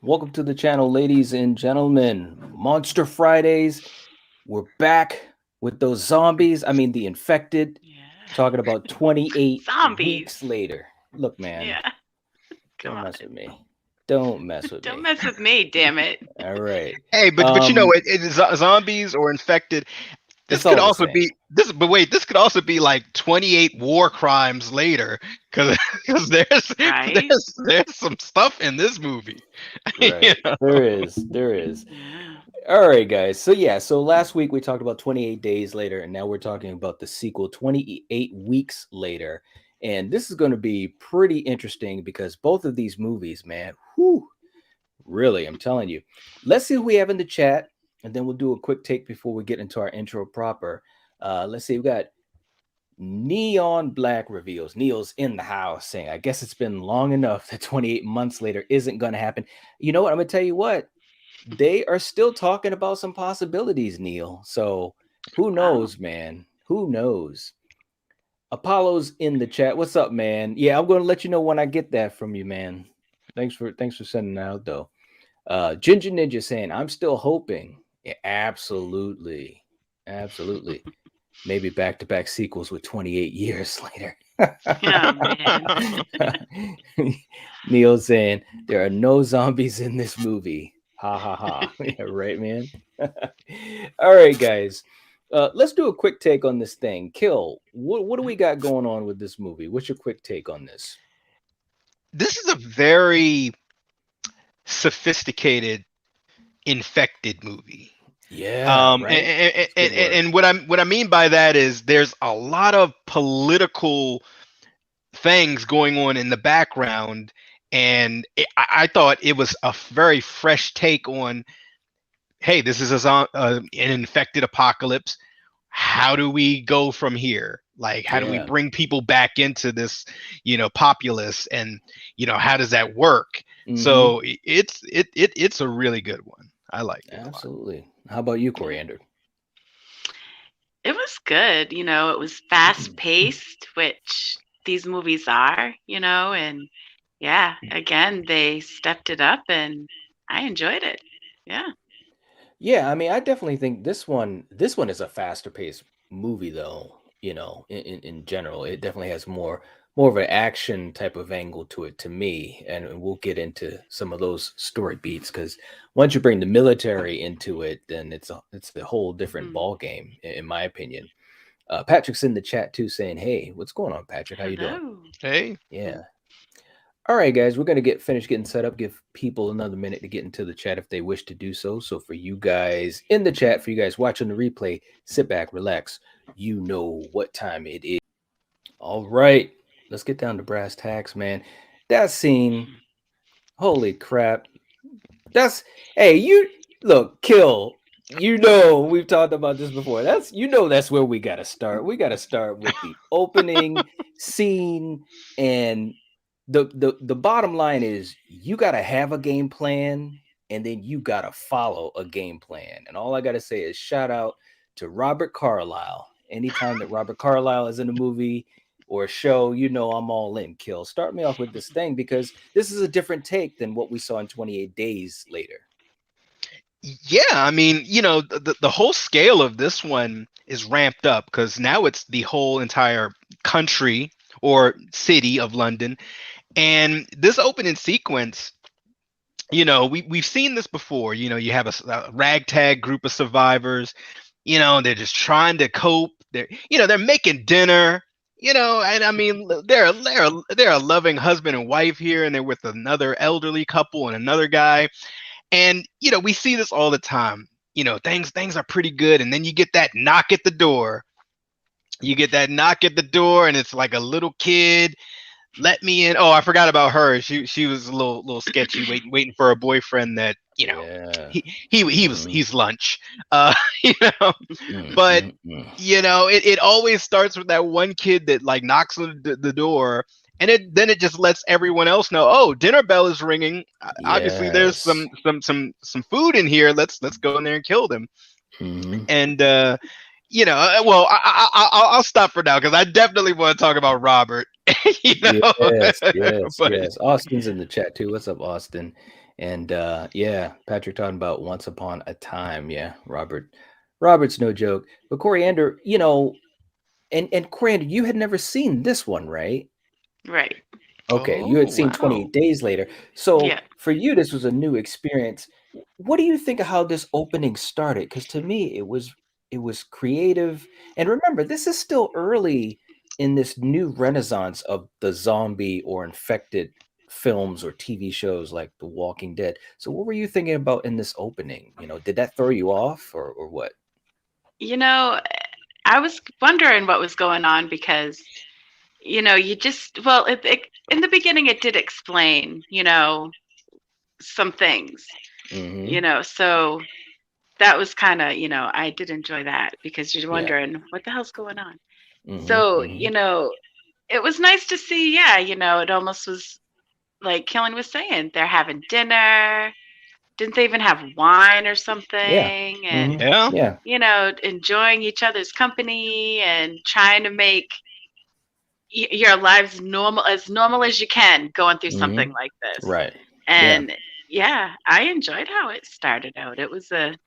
Welcome to the channel, ladies and gentlemen. Monster Fridays. We're back with those zombies. I mean, the infected. Yeah. Talking about 28 weeks Zombies. later. Look, man, Yeah. don't God. mess with me. Don't mess with Don't me. mess with me, damn it. All right. Hey, but you know it is zombies or infected. This It's could all the also same. be this, but wait, this could also be like 28 war crimes later, because there's Right? there's some stuff in this movie. You Right. know? There is. There is. Yeah. All right, guys. So last week we talked about 28 days later, and now we're talking about the sequel 28 weeks later. And this is going to be pretty interesting because both of these movies, man, whew, really, I'm telling you. Let's see who we have in the chat, and then we'll do a quick take before we get into our intro proper. Let's see, we got Neon Black reveals. Neil's in the house saying, I guess it's been long enough that 28 months later isn't going to happen. You know what? I'm going to tell you what, they are still talking about some possibilities, Neil. So who Oh. knows, man? Who knows? Apollo's in the chat. What's up, man? Yeah, I'm going to let you know when I get that from you, man. Thanks for sending it out though. Ginger Ninja saying, I'm still hoping. Yeah, absolutely. Absolutely. Maybe back-to-back sequels with 28 years later. Yeah, man. Neil saying, there are no zombies in this movie. Ha ha ha. Yeah, right, man. All right, guys. Let's do a quick take on this thing. Kill, what do we got going on with this movie? What's your quick take on this? This is a very sophisticated infected movie. Yeah, right. That's a good word. And what I mean by that is there's a lot of political things going on in the background, and I thought it was a very fresh take on, hey, this is an infected apocalypse. How do we go from here? Like, how do we Yeah. bring people back into this, populace, and how does that work? Mm-hmm. So it's a really good one. I liked it a lot. Absolutely. How about you, Yeah. Coriander? It was good. It was fast paced, which these movies are, and yeah, again, they stepped it up and I enjoyed it. Yeah. Yeah, I mean, I definitely think this one is a faster paced movie though, in general. It definitely has more of an action type of angle to it to me, and we'll get into some of those story beats because once you bring the military into it, then it's a whole different Mm. ball game, in my opinion. Patrick's in the chat too saying, "Hey, what's going on, Patrick? How you doing?" Hello. Hey, Yeah. All right, guys, we're gonna get finished getting set up. Give people another minute to get into the chat if they wish to do so. So for you guys in the chat, for you guys watching the replay, sit back, relax. You know what time it is. All right, let's get down to brass tacks, man. That scene, holy crap! That's hey, you look, kill. We've talked about this before. That's where we gotta start. We gotta start with the opening scene, and the bottom line is you gotta have a game plan, and then you gotta follow a game plan. And all I gotta say is shout out to Robert Carlyle. Anytime that Robert Carlyle is in a movie or a show, I'm all in. Kill. Start me off with this thing because this is a different take than what we saw in 28 Days Later. yeah, I mean, the whole scale of this one is ramped up because now it's the whole entire country or city of London. And this opening sequence, we've seen this before. You have a ragtag group of survivors. They're just trying to cope. They're making dinner. And I mean, they're a loving husband and wife here, and they're with another elderly couple and another guy. And we see this all the time. Things are pretty good, and then you get that knock at the door. You get that knock at the door, and it's like a little kid, let me in. Oh, I forgot about her. She was a little sketchy, waiting for a boyfriend that Yeah. Mhm. he's lunch. You know, Mm, but mm, mm. it always starts with that one kid that like knocks on the door, and then it just lets everyone else know. Oh, dinner bell is ringing. Obviously, there's Yes. some food in here. Let's go in there and kill them. Mhm. And well, I'll stop for now because I definitely want to talk about Robert. you know, Yes, yes, but yes. Austin's in the chat too. What's up, Austin? And yeah, Patrick talking about Once Upon a Time. Yeah, Robert's no joke. But Coriander, and Coriander, you had never seen this one, right? Right. Okay, you had Oh, seen wow. 28 Days Later. So Yeah. for you, this was a new experience. What do you think of how this opening started? Because to me, it was creative. And remember, this is still early in this new renaissance of the zombie or infected films or TV shows like The Walking Dead. So what were you thinking about in this opening? Did that throw you off or what? You know, I was wondering what was going on because, you just, well, in the beginning, it did explain, some things, Mm-hmm. so that was kind of, I did enjoy that because you're Yeah. wondering what the hell's going on. Mm-hmm. So, Mm-hmm. it was nice to see, yeah, it almost was like Killen was saying, they're having dinner. Didn't they even have wine or Yeah. something? Mm-hmm. And, Yeah. Yeah. enjoying each other's company and trying to make your lives normal as you can going through something Mm-hmm. like this. Right. Yeah. And yeah, I enjoyed how it started out. It was it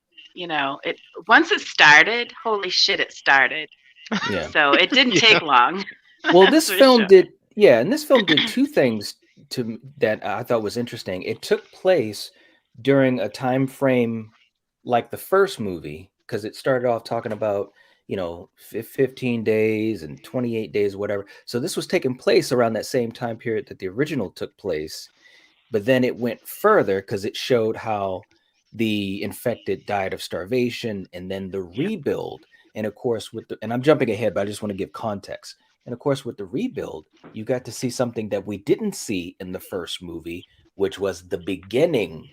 once it started, holy shit, it started. Yeah. So it didn't Yeah. take long. Well, That's this for film sure. did, yeah, and this film did two things that I thought was interesting. It took place during a time frame like the first movie because it started off talking about 15 days and 28 days, whatever. So this was taking place around that same time period that the original took place, but then it went further because it showed how the infected died of starvation and then the Yep. rebuild. And of course, and I'm jumping ahead, but I just want to give context. And of course, with the rebuild, you got to see something that we didn't see in the first movie, which was the beginning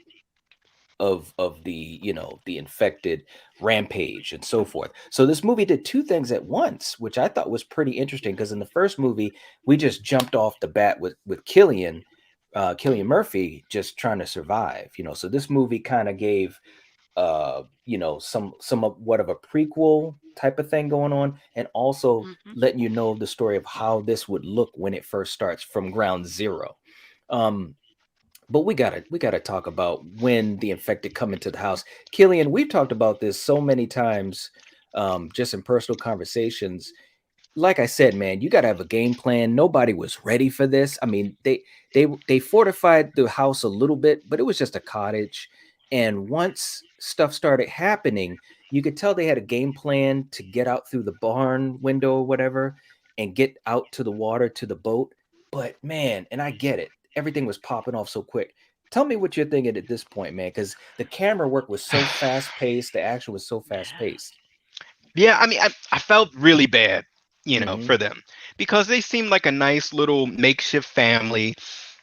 of the infected rampage and so forth. So this movie did two things at once, which I thought was pretty interesting because in the first movie we just jumped off the bat with Killian Murphy just trying to survive. So this movie kind of gave somewhat of a prequel type of thing going on, and also Hmm. letting you know the story of how this would look when it first starts from ground zero. Um, but we gotta talk about when the infected come into the house. Killian, we've talked about this so many times, just in personal conversations. Like I said, man, you got to have a game plan. Nobody was ready for this. I mean, they fortified the house a little bit, but it was just a cottage. And once stuff started happening, you could tell they had a game plan to get out through the barn window or whatever and get out to the water to the boat. But man, and I get it. Everything was popping off so quick. Tell me what you're thinking at this point, man, because the camera work was so fast paced, the action was so fast Yeah. paced. Yeah, I mean, I felt really bad, Hmm. for them because they seemed like a nice little makeshift family,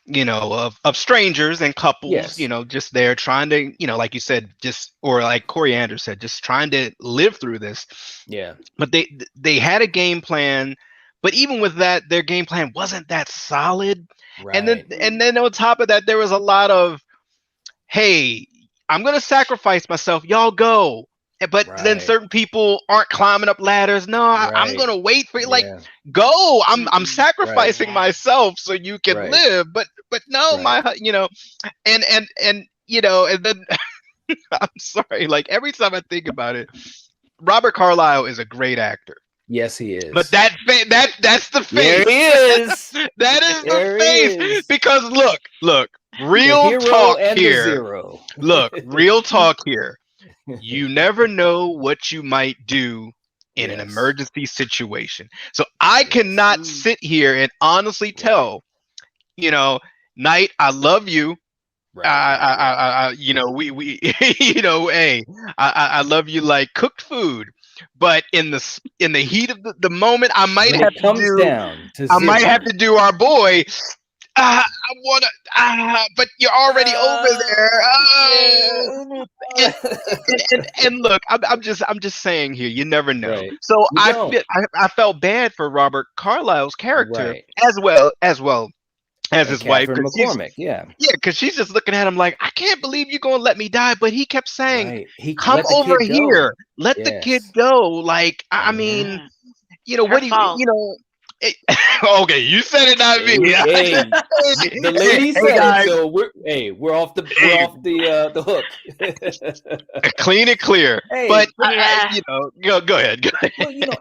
of strangers and couples, Yes. just there trying to, like you said, just or like Coriander said, just trying to live through this. Yeah. But they had a game plan, but even with that, their game plan wasn't that solid. And then Right. and then on top of that, there was a lot of, hey, I'm gonna sacrifice myself. Y'all go. But then Right. certain people aren't climbing up ladders. No, I'm Right. gonna wait for you. Like, Yeah. go. I'm Mm-mm. Right. sacrificing Yeah. myself so you can Right. live. But no, Right. and then I'm sorry. Like every time I think about it, Robert Carlyle is a great actor. Yes, he But is. that's the There he face. is. That is the There he face. is. Because look, The real hero talk and the here. zero. Look, real talk here. You never know what you might do in an Yes. emergency situation. So I Yes. cannot Mm. sit here and honestly Right. tell, you know, Knight, I love you. Right. Right. Right. We hey, I love you like cooked food, but in the heat of the moment, When it comes down to I might have zero. to do our boy. I wanna, but you're already over there. Yeah. And, and look, I'm just saying here, you never know. Right. So You don't. I felt bad for Robert Carlyle's character Right. as well as And his wife, Catherine McCormick. Yeah. because she's just looking at him like, I can't believe you're gonna let me die. But he kept saying, Right. He come let the over kid go. here, let the kid Yes. go. Like, I Hmm. mean, Yeah. what Her do you, fault. Okay, you said it, not me. Hey, the lady said it, guys, so we're off the hook. clean it clear. Hey, But Yeah. go ahead. Go ahead. well,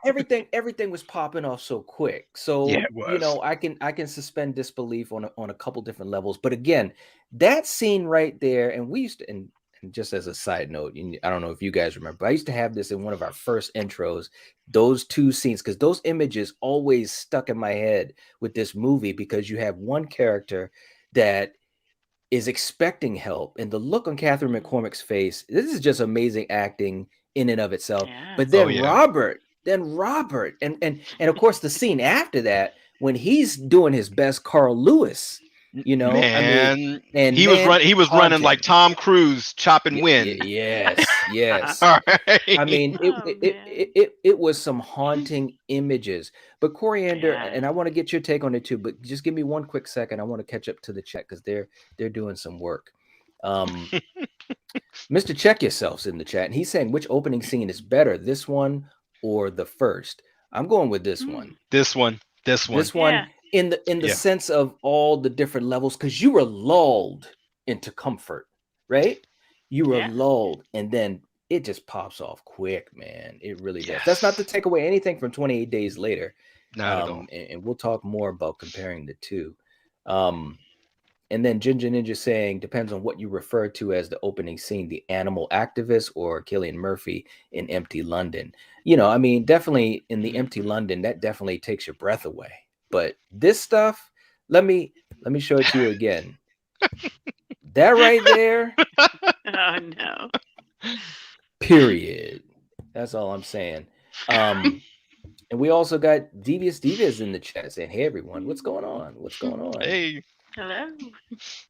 everything was popping off so quick. So, Yeah, it was. I can suspend disbelief on a couple different levels. But again, that scene right there, and we used to, and just as a side note, I don't know if you guys remember, but I used to have this in one of our first intros, those two scenes, because those images always stuck in my head with this movie, because you have one character that is expecting help, and the look on Catherine McCormick's face, this is just amazing acting in and of itself. Yeah. But Oh then yeah. Robert, and of course the scene after that when he's doing his best Carl Lewis, I mean, Man, and he was running. He was running like haunting. Tom Cruise, chopping wind. Yes. All I right. mean, Oh, man. it was some haunting images. But Coriander, Yeah. and I want to get your take on it too. But just give me one quick second. I want to catch up to the chat because they're doing some work. Mr. Check Yourselves in the chat, and he's saying which opening scene is better, this one or the first? I'm going with this one. This one. This one. This one Yeah. in the Yeah. sense of all the different levels, because you were lulled into comfort, right? You were Yeah. lulled, and then it just pops off quick, man. It really does. Yes. That's not to take away anything from 28 Days Later. Not at all. And we'll talk more about comparing the two. And then Ginger Ninja saying depends on what you refer to as the opening scene, the animal activist or Cillian Murphy in Empty London. I mean, definitely in the Empty London, that definitely takes your breath away. But this stuff, let me show it to you again. That right there, Oh no. period. That's all I'm saying. And we also got Devious Divas in the chat saying, "Hey everyone, what's going on? What's going on?" Hey. Hello.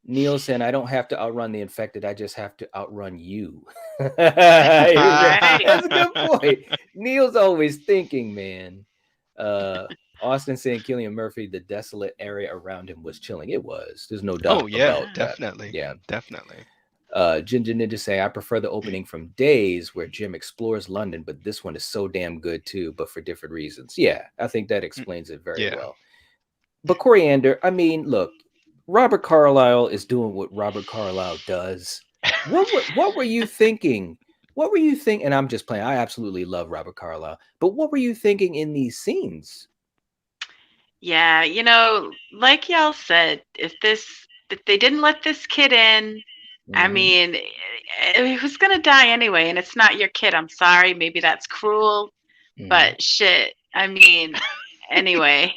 Neil saying, "I don't have to outrun the infected. I just have to outrun you." Right. That's a good point. Neil's always thinking, man. Austin saying, "Cillian Murphy, the desolate area around him was chilling." It was. There's no doubt Oh yeah, about that. definitely. Yeah. Definitely. Ginger Ninja saying, "I prefer the opening from Days where Jim explores London, but this one is so damn good too, but for different reasons." Yeah, I think that explains it very Yeah. well. But Coriander, I mean, look, Robert Carlyle is doing what Robert Carlyle does. What were you thinking? What were you thinking? And I'm just playing. I absolutely love Robert Carlyle. But what were you thinking in these scenes? Yeah, like y'all said, if they didn't let this kid in, I Mhm. mean, he was gonna die anyway, and it's not your kid. I'm sorry, maybe that's cruel, Mhm. but shit. I mean, anyway.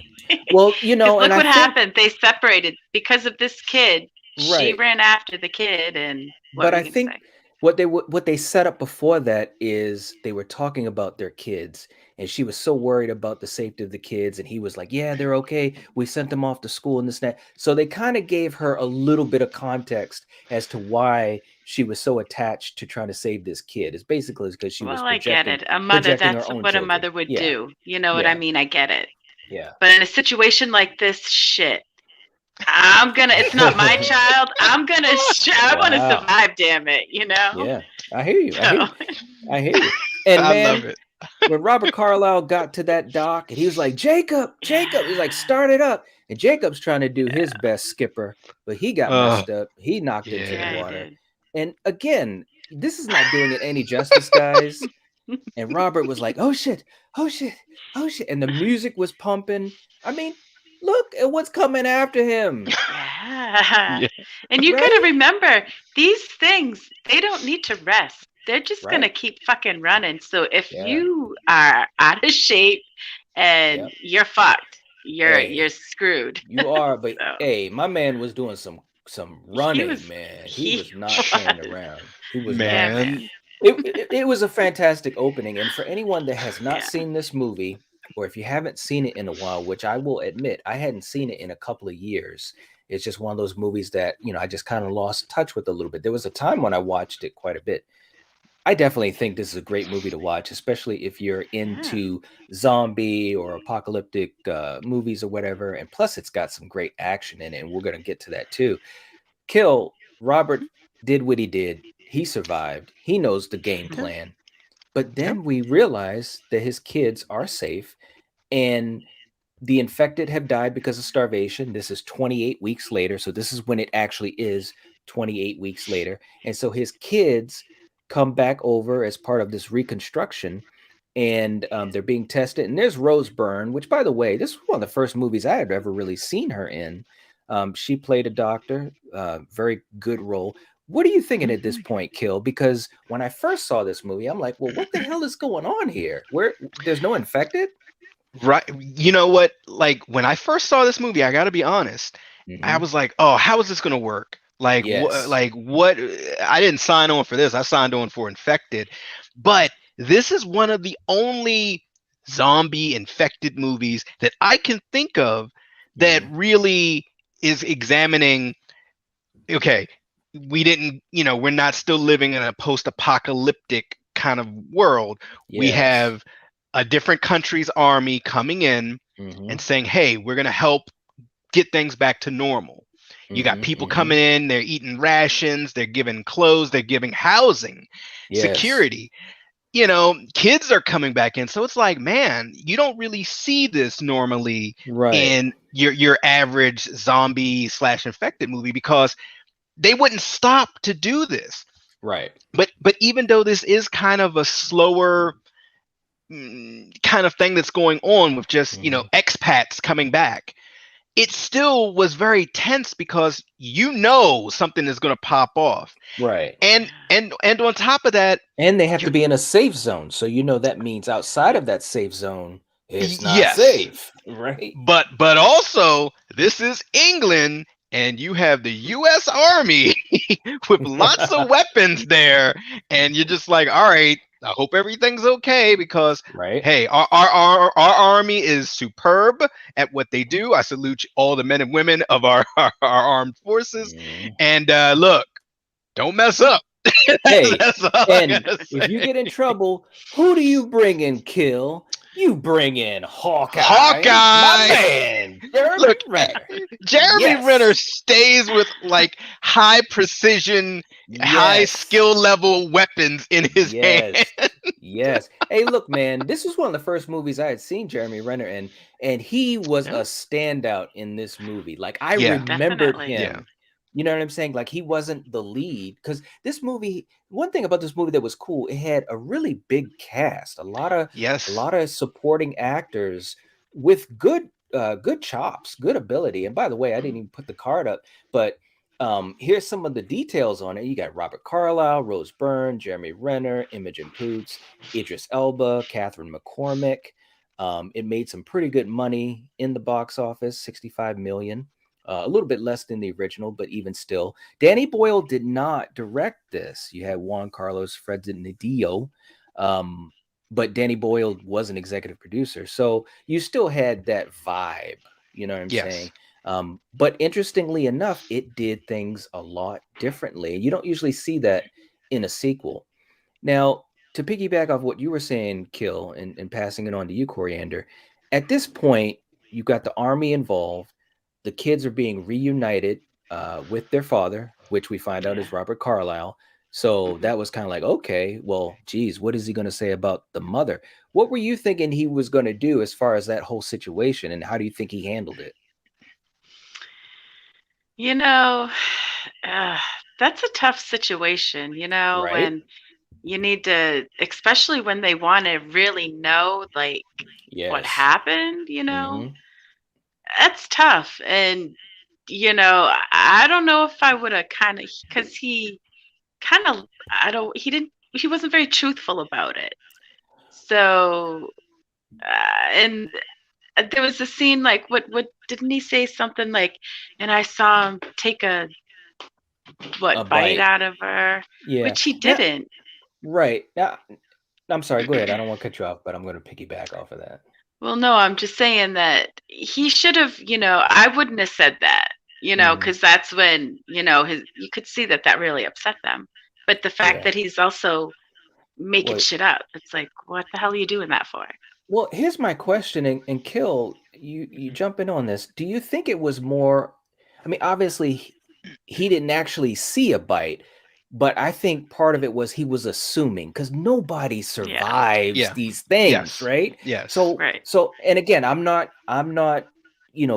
Well, 'Cause and look I what think happened. They separated because of this kid. She right. ran after the kid, and what But were I you gonna think say? what they set up before that is they were talking about their kids, and she was so worried about the safety of the kids, and he was like, "Yeah, they're okay. We sent them off to school and this and that." So they kind of gave her a little bit of context as to why she was so attached to trying to save this kid. It's basically because she was Well, I get projecting it. A mother, her that's own what a children. mother would Yeah, do. You know what I yeah, mean? I get it. yeah. But in a situation like this, shit, it's not my child. I want to Wow. survive, damn it, Yeah, I hear you. I hear So, you. I hear you. And I love man, it. when Robert Carlyle got to that dock and he was like, Jacob, he's like, yeah, start it up. And Jacob's trying to do his best skipper, but he got Uh, messed up. He knocked into the yeah, I yeah. water. did. And again, this is not doing it any justice, guys. And Robert was like, oh shit, oh shit, oh shit. And the music was pumping. I mean, look at what's coming after him. Yeah. Yeah. And you got to Right? remember, these things, they don't need to rest. They're just going to Right. keep fucking running. So if Yeah. you are out of shape and Yep. you're fucked, you're Hey, screwed. you are, but So hey, my man was doing some he running, was, man. He he was not playing was. around. He was Yeah, not. Man. man. It was a fantastic opening, and for anyone that has not Yeah. seen this movie, or if you haven't seen it in a while, which I will admit I hadn't seen it in a couple of years, it's just one of those movies that I just kind of lost touch with a little bit. There was a time when I watched it quite a bit. I definitely think this is a great movie to watch, especially if you're Yeah. into zombie or apocalyptic movies or whatever. And plus, it's got some great action in it, and we're going to get to that too. Kill Robert did what he did. He survived. He knows the game plan. But then we realize that his kids are safe, and The infected have died because of starvation. This is 28 weeks later. So this is when it actually is 28 weeks later. And so his kids come back over as part of this reconstruction, and they're being tested. And there's Rose Byrne, which, by the way, this was one of the first movies I had ever really seen her in. She played a doctor, very good role. What are you thinking at this point, Kill? Because when I first saw this movie, I'm like, well, what the hell is going on here? Where there's no infected? Right. You know what? Like when I first saw this movie, I got to be honest. I Mm-hmm. was like, "Oh, how is this going to work?" Like what? Yes. Like what? I didn't sign on for this. I signed on for Infected, but this is one of the only zombie infected movies that I can think of that Mm-hmm. really is examining. Okay, we didn't. We're not still living in a post-apocalyptic kind of world. We Yes. have a different country's army coming in Mm-hmm. and saying, "Hey, we're going to help get things back to normal." You got Mm-hmm. people Mm-hmm. coming in, they're eating rations, they're giving clothes, they're giving housing, Yes. security. Kids are coming back in. So it's like, man, you don't really see this normally Right. in your average zombie slash infected movie because they wouldn't stop to do this. Right. But even though this is kind of a slower kind of thing that's going on with just Mm-hmm. expats coming back, it still was very tense because something is going to pop off, Right. and on top of that, And they have you're to be in a safe zone. So that means outside of that safe zone, it's not yes, safe. Right. but also this is England, and you have the U.S. Army with lots of weapons there, and you're just like, all right, I hope everything's okay because Right. hey, our army is superb at what they do. I salute all the men and women of our armed forces, Mm-hmm. and look, don't mess up. Hey, That's all I and gotta if you say. get in trouble, who do you bring in, Kill? You bring in Hawkeye, my Hawkeye. man, Jeremy Look, Renner. Jeremy Renner Yes. stays with like high precision, high Yes. skill level weapons in his hand. Yes. Yes. Hey, look, man, this was one of the first movies I had seen Jeremy Renner in, and he was Yeah. a standout in this movie. Like, I Yeah. remembered Definitely. Yeah. him. You know what I'm saying? Like, he wasn't the lead because this movie, one thing about this movie that was cool, it had a really big cast, a Yes. lot of supporting actors with good chops, good ability. And by the way, I didn't even put the card up, but here's some of the details on it. You got Robert Carlyle, Rose Byrne, Jeremy Renner, Imogen Poots, Idris Elba, Catherine McCormick. It made some pretty good money in the box office, 65 million. A little bit less than the original, but even still. Danny Boyle did not direct this. You had Juan Carlos Fresnadillo, um, but Danny Boyle was an executive producer. So you still had that vibe. You know what I'm Yes. saying? But interestingly enough, it did things a lot differently. You don't usually see that in a sequel. Now, to piggyback off what you were saying, Kill, and passing it on to you, Coriander, at this point, you've got the army involved. The kids are being reunited with their father, which we find out Yeah. is Robert Carlyle. So Mhm. that was kind of like, okay, well, geez, what is he going to say about the mother? What were you thinking he was going to do as far as that whole situation, and how do you think he handled it? You know, uh, that's a tough situation, Right? when you need to, especially when they want to really know, like, what Yes. happened, Mm-hmm. that's tough. And, I don't know if I would have kind of, because he kind of, I don't, he wasn't very truthful about it. So, and there was a scene like, what didn't he say something like, and I saw him take a A bite bite. out of her, Yeah. which he Now, didn't. right. Now, I'm sorry. Go ahead. I don't want to cut you off, but I'm going to piggyback off of that. Well, no, I'm just saying that he should have, I wouldn't have said that, Mm-hmm. because that's when, you could see that that really upset them. But the fact Yeah. that he's also making Well, shit up, it's like, what the hell are you doing that for? well, here's my question, and Kill, you jump in on this. Do you think it was more? I mean, obviously, he didn't actually see a bite, but I think part of it was he was assuming because nobody Yeah. survives Yeah. these things, Yes. right? Yes. So Right. and again, I'm not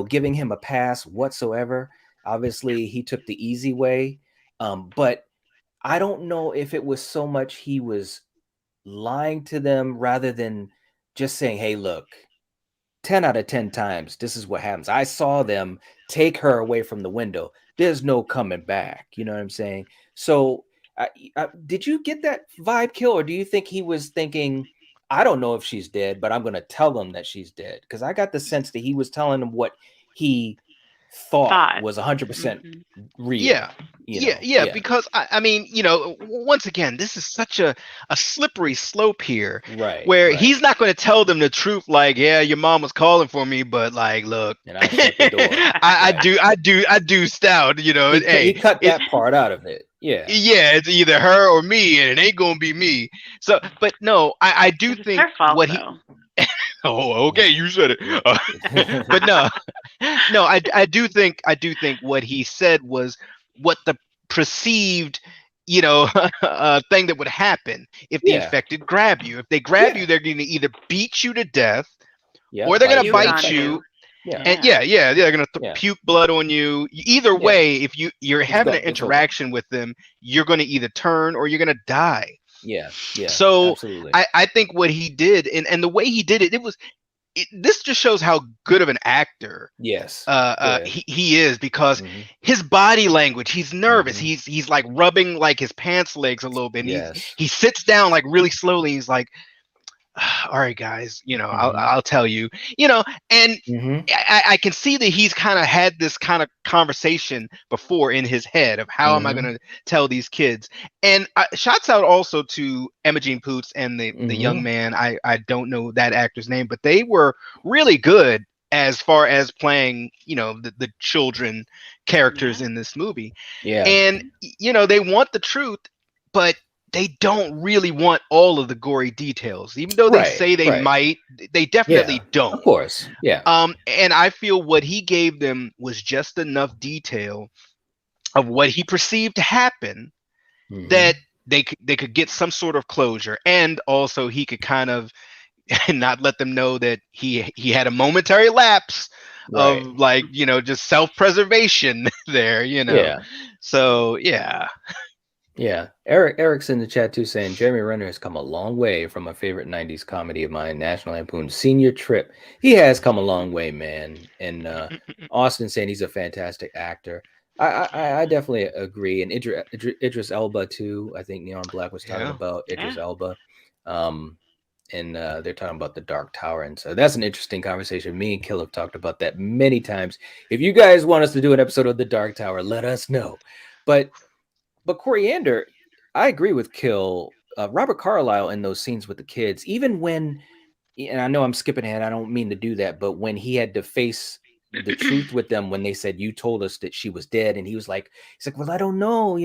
giving him a pass whatsoever. Obviously, he took the easy way, but I don't know if it was so much he was lying to them rather than just saying, "Hey, look, 10 out of 10 times, this is what happens. I saw them take her away from the window. There's no coming back." You know what I'm saying? So, did you get that vibe, Kill, or do you think he was thinking, I don't know if she's dead, but I'm going to tell them that she's dead? Because I got the sense that he was telling them what he thought Thought. was 100% Hmm. Yeah. real, Yeah, Yeah, because I mean, once again, this is such a slippery slope here right, where right. he's not going to tell them the truth like, yeah, your mom was calling for me, but like, look, And I shut the door. I Right. do stout, He hey, cut it's that part out of it. Yeah. yeah, it's either her or me, and it ain't gonna be me. So, but no, I do It was think her fault, what he though. oh, okay, you said it. But no, no, I do think what he said was what the perceived, thing that would happen if the Yeah. infected grab you. If they grab you, Yeah. they're going to either beat you to death Yeah. or they're going Bite to You you, bite got infect you. you. to. Yeah. And Yeah. yeah, they're gonna Yeah. puke blood on you. Either Yeah. way, if you're It's having an go. It's over. interaction with them, you're gonna either turn or you're gonna die. Yeah. Yeah. So Absolutely. I think what he did and the way he did it, this just shows how good of an actor Yes. Go ahead. he is because Hmm. his body language, he's nervous. Hmm. He's like rubbing like his pants legs a little bit. And Yes. he sits down like really slowly. He's like, all right, guys, Hmm. I'll tell you, you know, and Hmm. I can see that he's kind of had this kind of conversation before in his head of how am I going Hmm. to tell these kids. And shouts out also to Imogene Poots and the young Hmm. man. I don't know that actor's name, but they were really good as far as playing, the children characters Yeah. in this movie. Yeah. And they want the truth, but they don't really want all of the gory details. Even though they Right. say they Right. might, they Yeah. definitely Of don't. course. Yeah. And I feel what he gave them was just enough detail of what he perceived to happen that Hmm. they could get some sort of closure, and also he could kind of not let them know that he had a momentary lapse Right. of like just self-preservation there. Yeah. So yeah. Yeah. Eric's in the chat too saying Jeremy Renner has come a long way from a favorite 90s comedy of mine, National Lampoon's Senior Trip. He has come a long way, man. And Austin saying he's a fantastic actor. I definitely agree. And Idris Elba too. I think Neon Black was talking Yeah. about Idris Yeah. Elba. Um, and they're talking about the Dark Tower. And so that's an interesting conversation. Me and Kill have talked about that many times. If you guys want us to do an episode of the Dark Tower, let us know. But Coriander, I agree with Kill. Robert Carlyle in those scenes with the kids, even when, and I know I'm skipping ahead, I don't mean to do that, but when he had to face the truth with them when they said, "You told us that she was dead," and he's like, "Well, I don't know,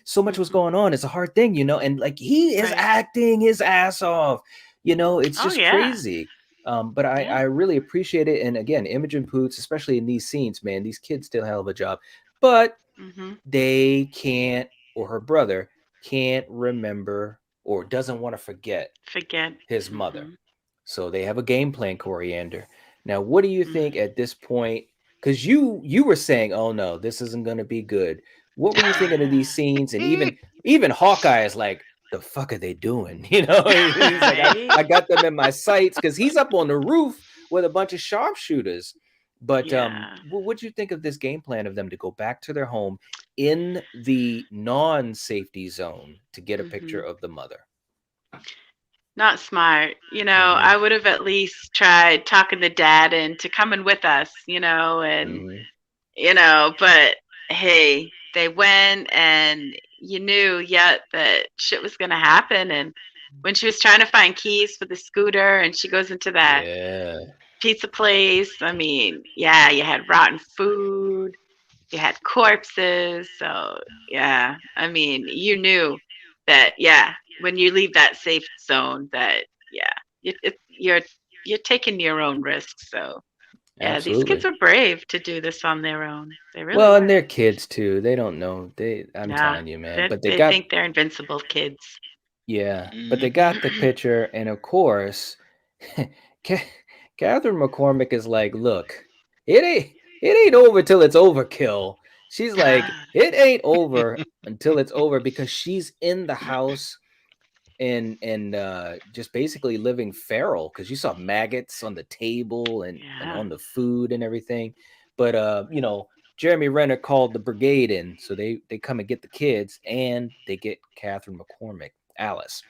so much was Mhm. going on. It's a hard thing, and like he is Right. acting his ass off, it's Oh just yeah. crazy. But I Yeah. really appreciate it, and again, Imogen Poots, especially in these scenes, man, these kids did a hell of a job, but Mhm. they can't, or her brother can't remember or doesn't want to forget Forget. his mother. Mhm. So they have a game plan, Coriander. Now, what do you think Mhm. at this point? Because you were saying, "Oh no, this isn't going to be good." What were you thinking of these scenes? And even Hawkeye is like, "The fuck are they doing?" He's like, Right. I got them in my sights," because he's up on the roof with a bunch of sharpshooters. But Yeah. what'd you think of this game plan of them to go back to their home in the non-safety zone to get a picture Mhm. of the mother? Not smart. Hmm. I would have at least tried talking the dad into coming with us, and Hmm. but hey, they went and you knew yet that shit was gonna happen. And when she was trying to find keys for the scooter and she goes into that Yeah. pizza place, I mean, yeah, you had rotten food, you had corpses. So yeah, I mean, you knew that, yeah, when you leave that safe zone, that yeah, you're taking your own risks. So Yeah, these kids Absolutely. are brave to do this on their own. They really Well, and were. they're kids too. They don't know. I'm Yeah, telling you, man. they But they they got think they're invincible kids. yeah, but they Hmm. got the picture, and of course, Ca- Catherine McCormick is like, "Look, it ain't it ain't over till it's overkill." She's like, "It ain't over until it's over," because she's in the house and just basically living feral because you saw maggots on the table and Yeah, on the food and everything. But Jeremy Renner called the brigade in, so they come and get the kids and they get Catherine McCormick, Alice.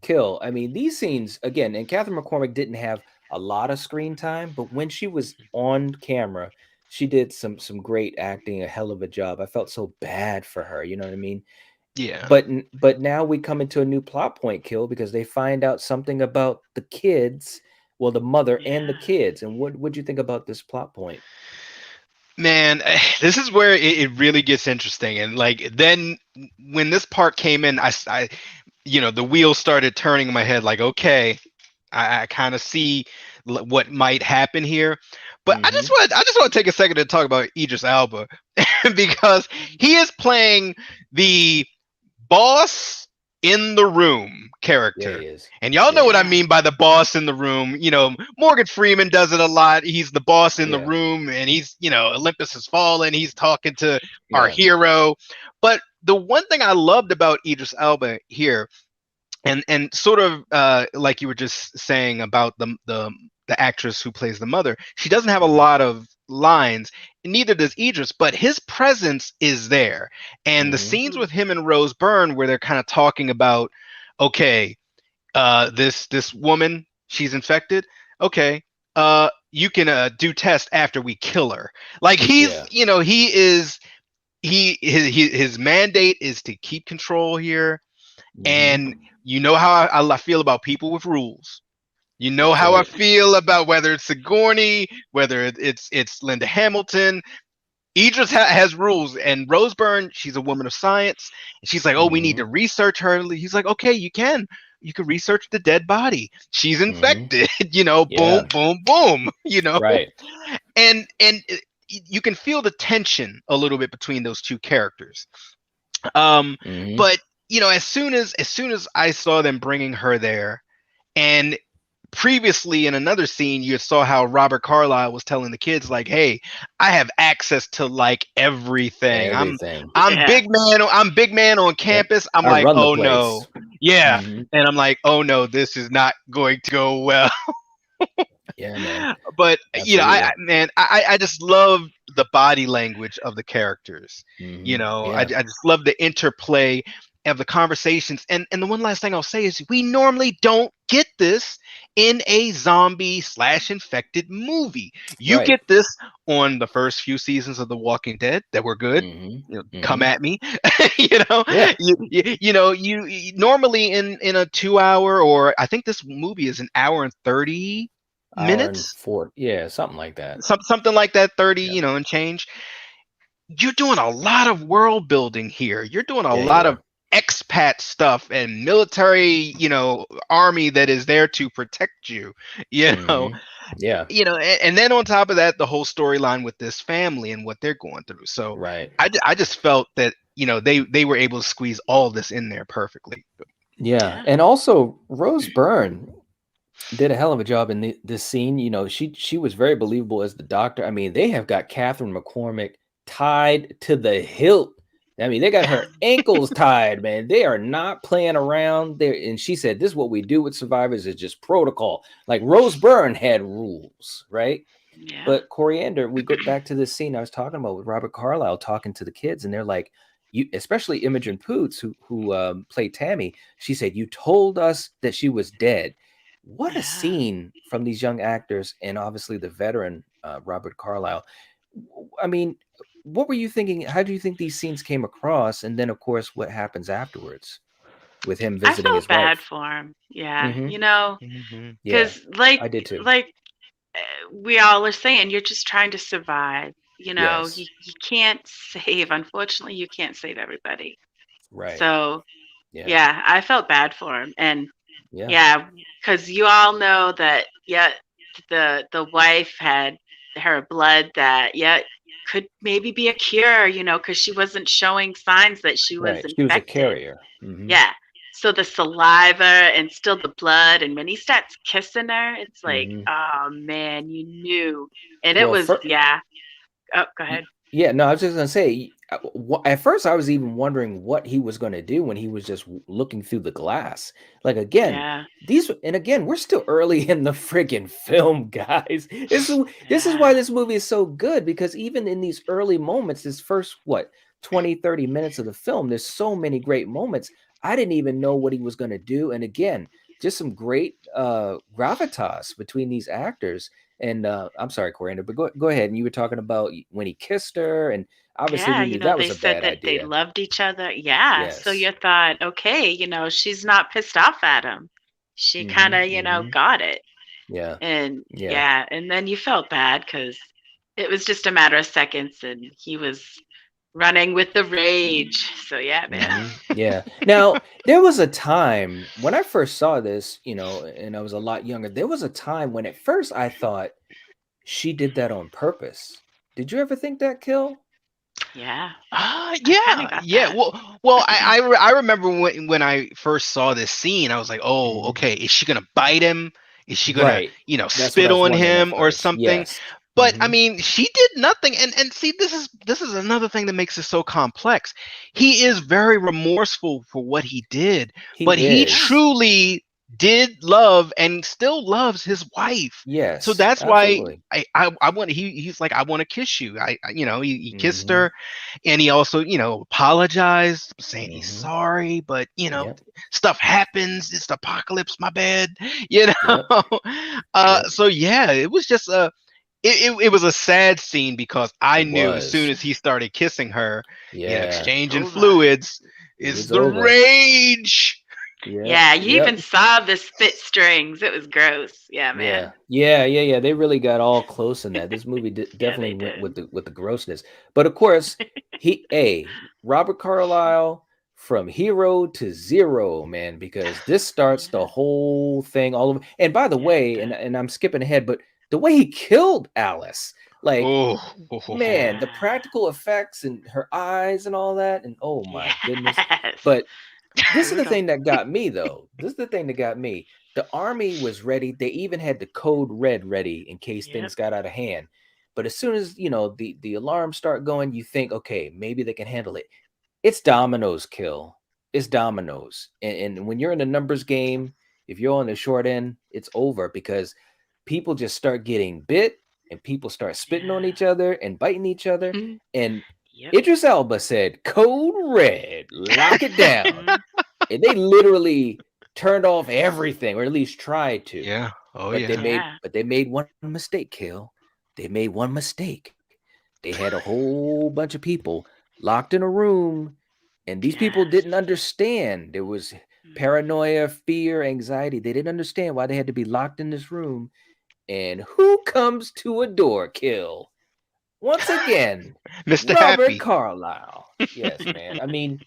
Kill. I mean, these scenes again, and Catherine McCormick didn't have a lot of screen time, but when she was on camera, she did some great acting, a hell of a job. I felt so bad for her, you know what I mean? Yeah. But now we come into a new plot point, Kill, because they find out something about the kids, well, the mother and the yeah, kids. And what do you think about this plot point? Man, this is where it really gets interesting. And like then when this part came in, the wheels started turning in my head. Like, okay, I kind of see what might happen here. But Mm-hmm. I just want to take a second to talk about Idris Elba because he is playing the boss in the room Yeah, character. he is. And y'all know Yeah. what I yeah, mean by the boss in the room. Morgan Freeman does it a lot. He's the boss in the Yeah. room, and Olympus has fallen. He's talking to our Yeah. hero. But the one thing I loved about Idris Elba here, and sort of like you were just saying about the actress who plays the mother, she doesn't have a Mm-hmm. lot of lines, neither does Idris, but his presence is there. And the Mm-hmm. scenes with him and Rose Byrne where they're kind of talking about, okay, this woman, she's infected, okay, you can do tests after we kill her. Like he's Yeah. he is his mandate is to keep control here. Mm-hmm. And you know how I feel about people with rules. You know That's how I right. feel about whether it's Sigourney, whether it's Linda Hamilton. Idris has rules, and Rose Byrne, she's a woman of science. And she's like, "Oh, we need Mm-hmm. to research her." He's like, "Okay, you can. You can research the dead body. She's Mm-hmm. infected." Yeah. Boom, boom, boom. Right. And you can feel the tension a little bit between those two characters. Um, Mm-hmm. but as soon as I saw them bringing her there, and previously in another scene, you saw how Robert Carlyle was telling the kids, like, "Hey, I have access to like everything. I'm Everything. I'm yeah, big man. I'm big man on Yep. campus." I'm I like, run the "Oh no, place. yeah," Mm-hmm. and I'm like, "Oh no, this is not going to go well." Yeah, man. But Absolutely. I just love the body language of the characters. Mm-hmm. I Yeah. just love the interplay of the conversations. And the one last thing I'll say is we normally don't get this in a zombie slash infected movie. You Right. get this on the first few seasons of The Walking Dead that were good. Mm-hmm. Come Mm-hmm. at me. you know Yeah. you normally in a 2 hour, or I think this movie is an hour and 30 Hour and minutes, four. Yeah, something like that. something like that, 30, Yeah. and change. You're doing a lot of world building here. You're doing a Yeah, you lot are. of expat stuff and military, army that is there to protect you. you know Mm-hmm. Yeah. and then on top of that, the whole storyline with this family and what they're going through. So Right. I just felt that they were able to squeeze all this in there perfectly. Yeah. yeah, And also Rose Byrne did a hell of a job in this scene. She was very believable as the doctor. I mean, they have got Catherine McCormick tied to the hilt. I mean, they got her ankles tied, man. They are not playing around there. And she said, "This is what we do with survivors is just protocol." Like Rose Byrne had rules, right? yeah, But Coriander, we go back to this scene I was talking about with Robert Carlyle talking to the kids, and they're like, "You," especially Imogen Poots, who played Tammy. She said, "You told us that she was dead." What a yeah. scene from these young actors, and obviously the veteran Robert Carlyle. I mean, what were you thinking? How do you think these scenes came across? And then, of course, what happens afterwards with him I visiting felt his bad wife? for him. Yeah, Mm-hmm. Hmm. Yeah, because I did too. we all are saying, you're just trying to survive. Yes, You can't save. Unfortunately, you can't save everybody. right. So Yeah, yeah, I felt bad for him, and yeah. yeah, because you all know that. Yeah, the wife had her blood that could maybe be a cure, because she wasn't showing signs that she was Right. She was a infected. carrier. Yeah. So the saliva and still the blood, and when he starts kissing her, it's like, Hmm. oh man, you knew. And it Well, was, yeah. Oh, go ahead. yeah, no, I was just gonna say. At first, I was even wondering what he was gonna do when he was just looking through the glass. Like again, Yeah. again, we're still early in the friggin' film, guys. This is why Yeah. this movie is so good because even in these early moments, this first 20, 30 minutes of the film, there's so many great moments. I didn't even know what he was gonna do, and again, just some great gravitas between these actors. And I'm sorry, Coriander, but go ahead. And you were talking about when he kissed her, and obviously Yeah, we knew that they was a said bad that they idea. loved each other. Yeah. So Yes. you thought, okay, she's not pissed off at him. She kind Mm-hmm. of, Mm-hmm. got it. Yeah. And Yeah. yeah, and then you felt bad because it was just a matter of seconds and he was running with the rage. So yeah, man. Mm-hmm. Yeah. Now, there was a time when I first saw this, and I was a lot younger. There was a time when at first I thought she did that on purpose. Did you ever think that, Kill? Yeah, I kind of Yeah, got yeah. that. Well, I remember when I first saw this scene, I was like, oh, Mm-hmm. okay, is she gonna bite him? Is she gonna, Right. That's what spit I was on wondering at him or first. something? Yes. But I Mm-hmm. mean, she did nothing. And see, this is another thing that makes it so complex. He is very remorseful for what he did, He but he Yeah. is. truly did love and still loves his wife. So Yes. that's why Absolutely. I want he's like, I want to kiss you. He kissed Mm-hmm. her, and he also apologized, saying he's Mm-hmm. sorry, but Yep. stuff happens. It's the apocalypse, my bad. you know Yep. Yep. so yeah, it was just it was a sad scene because I It knew as soon was. as he started kissing her, Yeah. exchanging Over. fluids, It is was the over. rage. Yep. Yeah, you even Yep. saw the spit strings. It was gross. Yeah, Yeah. man. Yeah. Yeah. Yeah. They really got all close in that. This movie Yeah, definitely they went did. with the grossness. But of course, Robert Carlyle from hero to zero, man, because this starts the Yeah, whole thing all over. And by the yeah, it way, and, did. and I'm skipping ahead, but the way he killed Alice, like, Oh. man, the Yeah. practical effects and her eyes and all that, and oh my goodness. Yes. But this is the Brutal. thing that got me, though. This is the thing that got me. The army was ready. They even had the code red ready in case Yep. things got out of hand. But as soon as the alarms start going, you think, okay, maybe they can handle it. It's dominoes, Kill. It's dominoes. And when you're in a numbers game, if you're on the short end, it's over because people just start getting bit and people start spitting on Yeah. each other and biting each other. Mhm. And Yep. Idris Elba said, "Code red, lock it down." Mhm. And they literally turned off everything, or at least tried to. Yeah. Oh But they yeah. made Yeah. but they made one mistake, Kill. They made one mistake. They had a whole bunch of people locked in a room, and these people Yes. didn't understand. There was Mhm. paranoia, fear, anxiety. They didn't understand why they had to be locked in this room. And who comes to a door, Kill? Once again, Mr. Robert Happy. Carlyle. Yes, man. I mean,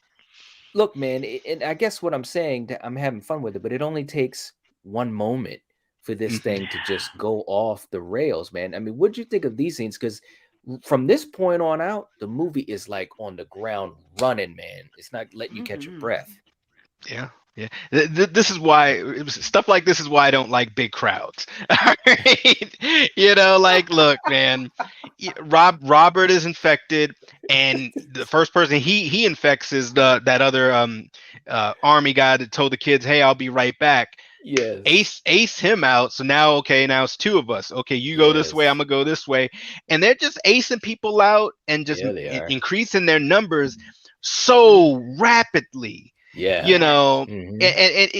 look, man, and I guess what I'm saying, that I'm having fun with it, but it only takes one moment for this Mhm. thing to Yeah. just go off the rails, man. I mean, what'd you think of these scenes? Because from this point on out, the movie is like on the ground running, man. It's not letting you catch your Mhm. breath. Yeah, yeah. This is why stuff like this is why I don't like big crowds. All right, like, look, man, Robert is infected, and the first person he infects is that other army guy that told the kids, "Hey, I'll be right back." Yes. Ace him out. So now, okay, now it's two of us. Okay, you go this way, I'm Yes. gonna go this way, and they're just acing people out and just Yeah, they are. increasing their numbers so rapidly. you Yeah. Yes. know Hmm.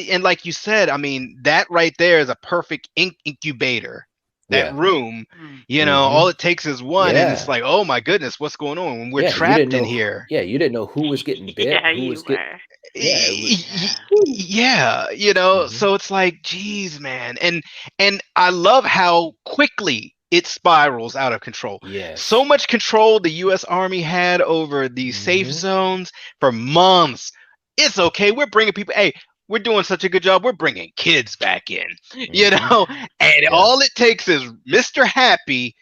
and like you said, I mean, that right there is a perfect incubator, that Yeah. room. Mm. All Hmm. it takes is one, and it's Yeah. like, oh my goodness, what's going on when we're Yeah. You didn't trapped in know. here. Yeah, you didn't know who was getting bit, Yeah, who you was get. were. Yeah, it was. Yeah. Yeah, Hmm. so it's like, geez, man. And I love how quickly it spirals out of control. So Yes. much control the US Army had over these safe Hmm. zones for months. It's okay, we're bringing people, hey, we're doing such a good job, we're bringing kids back in. you Hmm. know Yeah. and Yeah. all it takes is Mr. Happy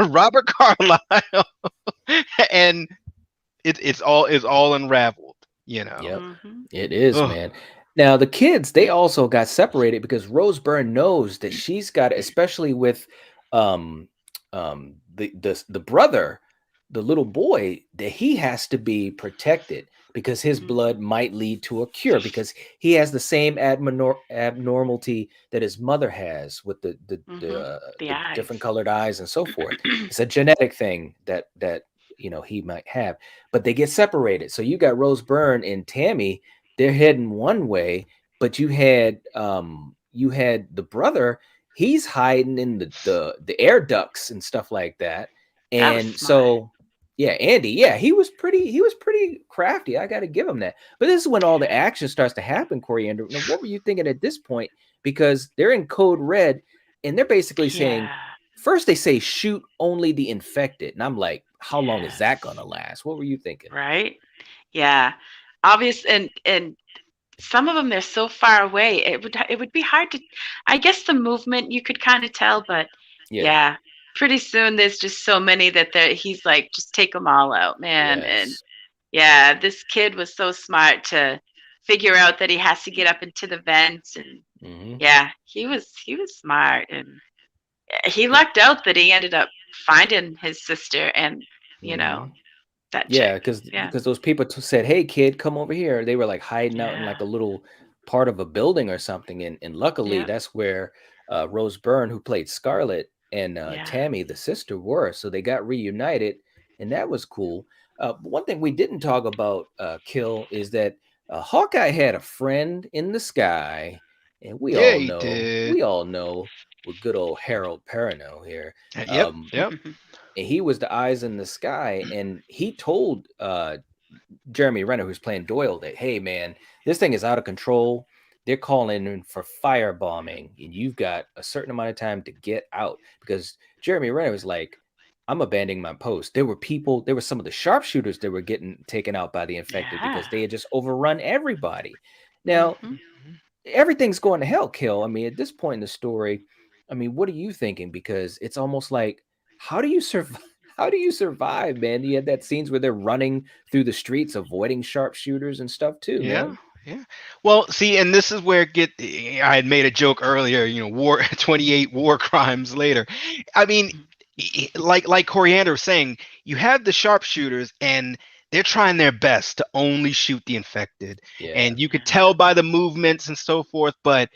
Robert Carlyle, and it's all unraveled. You know. Yep, Mhm. it is, Ugh. man. Now the kids, they also got separated because Rose Byrne knows that she's got, especially with um the brother, the little boy, that he has to be protected because his blood Mhm. might lead to a cure because he has the same abnormality that his mother has with Mhm. The the eyes. different colored eyes and so forth. It's a genetic thing that he might have, but they get separated. So you got Rose Byrne and Tammy, they're heading one way, but you had the brother, he's hiding in the air ducts and stuff like that. That was And smart. so yeah, Andy, yeah, he was pretty crafty. I got to give him that. But this is when all the Yeah. action starts to happen, Coriander. Now, what were you thinking at this point? Because they're in code red, and they're basically saying, Yeah. first they say shoot only the infected, and I'm like, how long is that Yes. gonna last? What were you thinking? Right? Yeah. Obvious, and some of them, they're so far away. It would be hard to, I guess the movement you could kind of tell, but Yeah. yeah, pretty soon there's just so many that he's like, just take them all out, man. And Yes. yeah, this kid was so smart to figure out that he has to get up into the vents. And Hmm. yeah, he was smart, and he lucked out that he ended up finding his sister and, you Hmm. know, that Yeah, chick. because Yeah. those people said, "Hey, kid, come over here." They were like hiding out in Yeah. like a little part of a building or something, and luckily Yeah. that's where Rose Byrne, who played Scarlet, and Yeah. Tammy, the sister, were. So they got reunited, and that was cool. One thing we didn't talk about, Kill, is that Hawkeye had a friend in the sky, and Yeah, he did. we all know, with good old Harold Perrineau here. Yep. Um, Yep. and he was the eyes in the sky, and he told Jeremy Renner, who's playing Doyle, that, hey man, this thing is out of control. They're calling in for firebombing, and you've got a certain amount of time to get out. Because Jeremy Renner was like, I'm abandoning my post. There were some of the sharpshooters that were getting taken out by the infected Yeah. because they had just overrun everybody. Now, Mhm. everything's going to hell, Kill. I mean, at this point in the story, I mean, what are you thinking? Because it's almost like, how do you survive? How do you survive, man? You had that scenes where they're running through the streets, avoiding sharpshooters and stuff too, Yeah, man. yeah. Well, see, and this is where I had made a joke earlier. War 28 war crimes later. I mean, like Coriander was saying, you have the sharpshooters, and they're trying their best to only shoot the infected, Yeah. and you could Yeah. tell by the movements and so forth. But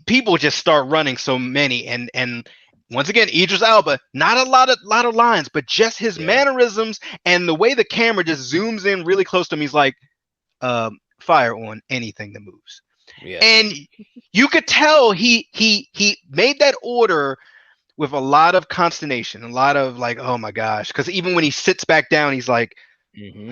people just start running so many, and once again, Idris Elba, not a lot of lines, but just his Yeah. mannerisms and the way the camera just zooms in really close to him. He's like, fire on anything that moves. Yeah. And you could tell he made that order with a lot of consternation, a lot of like, oh my gosh. Because even when he sits back down, he's like, Mm-hmm.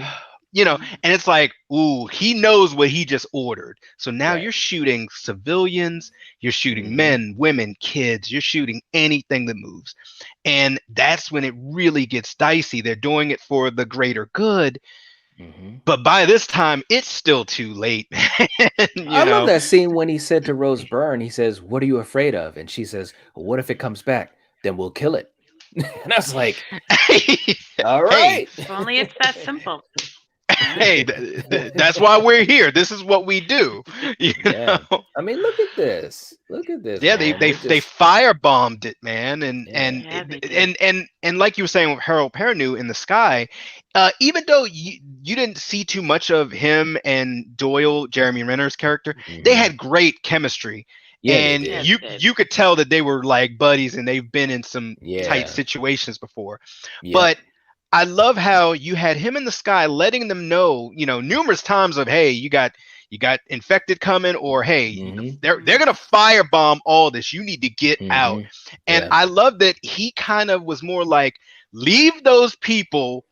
Mhm. and it's like, ooh, he knows what he just ordered. So now Right. you're shooting civilians, you're shooting Mm-hmm. men, women, kids, you're shooting anything that moves. And that's when it really gets dicey. They're doing it for the greater good, Mm-hmm. but by this time, it's still too late, man. I love that scene when he said to Rose Byrne, he says, "What are you afraid of?" And she says, well, "What if it comes back? Then we'll kill it." And I was like, all Hey, right. If only it's that simple. Yeah. hey, that's why we're here. This is what we do. You Yeah. know? I mean, look at this. Look at this, Yeah, they man. Yeah. they They they just firebombed it, man, yeah. Yeah, they did. and like you were saying with Harold Perrineau in the sky, even though you didn't see too much of him and Doyle, Jeremy Renner's character, they Mhm. had great chemistry, Yeah, they and Yeah, did. they did. you could tell that they were like buddies and they've been in some tight Yeah. situations before. Yep. But I love how you had him in the sky letting them know, numerous times of, hey, you got infected coming, or hey, Mhm. they're Mhm. gonna firebomb all this. You need to get out. Mhm. And Yeah. I love that he kind of was more like, leave those people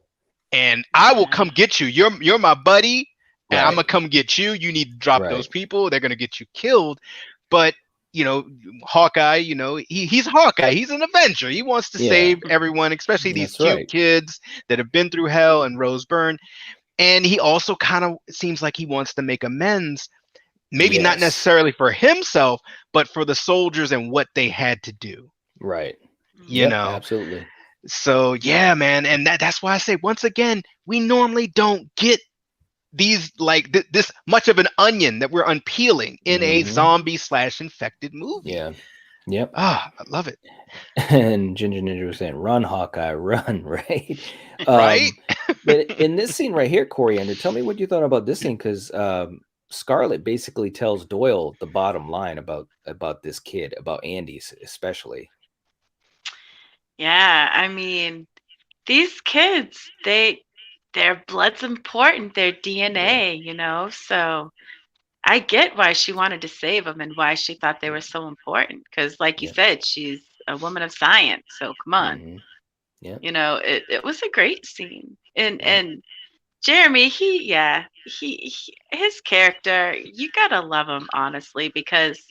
and I will come Yeah. get you. You're my buddy, and I'm gonna Right. come get you. You need to drop those Right. people. They're gonna get you killed. But you know, Hawkeye, he's Hawkeye. He's an Avenger. He wants to Yeah. save everyone, especially these That's cute right. kids that have been through hell and Rose Byrne. And he also kind of seems like he wants to make amends, maybe not Yes. necessarily for himself, but for the soldiers and what they had to do. Right. You Mhm. Yep. know, Absolutely. So yeah, man, and that's why I say once again, we normally don't get these like this much of an onion that we're unpeeling in a zombie slash infected movie. Yeah. Yep. Ah, I love it. And Ginger Ninja was saying, "Run, Hawkeye, run!" Right. Right? But in this scene right here, Coriander, tell me what you thought about this scene, because Scarlett basically tells Doyle the bottom line about this kid, about Andy especially. Yeah, I mean, these kids, their blood's important, their DNA, you know. So I get why she wanted to save them and why she thought they were so important. Because, like you Yeah. said, she's a woman of science. So come on, Yeah. you know, it was a great scene. And Yeah. Jeremy, his character, you gotta love him honestly because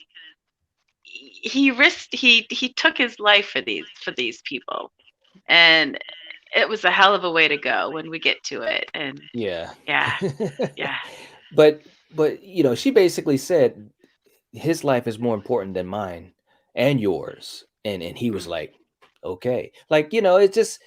he risked he took his life for these people, and it was a hell of a way to go when we get to it. And Yeah. yeah, yeah, But she basically said his life is more important than mine and yours. And he was mm, like, okay. Like, it's just,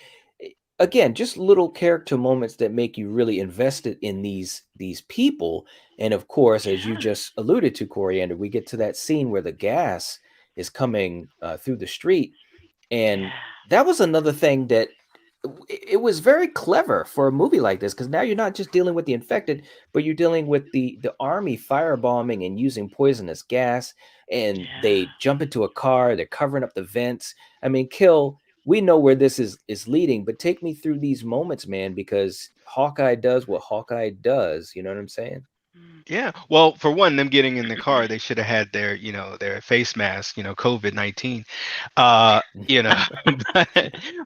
again, just little character moments that make you really invested in these people. And of course, as you yeah, just alluded to, Coriander, we get to that scene where the gas is coming through the street. And yeah, that was another thing that it was very clever for a movie like this, because now you're not just dealing with the infected, but you're dealing with the army firebombing and using poisonous gas, and yeah. they jump into a car, they're covering up the vents. I mean, Kill, we know where this is leading, but take me through these moments, man, because Hawkeye does what Hawkeye does. You know what I'm saying? Mm. Yeah. Well, for one, them getting in the car, they should have had their, their face mask, COVID-19. You know,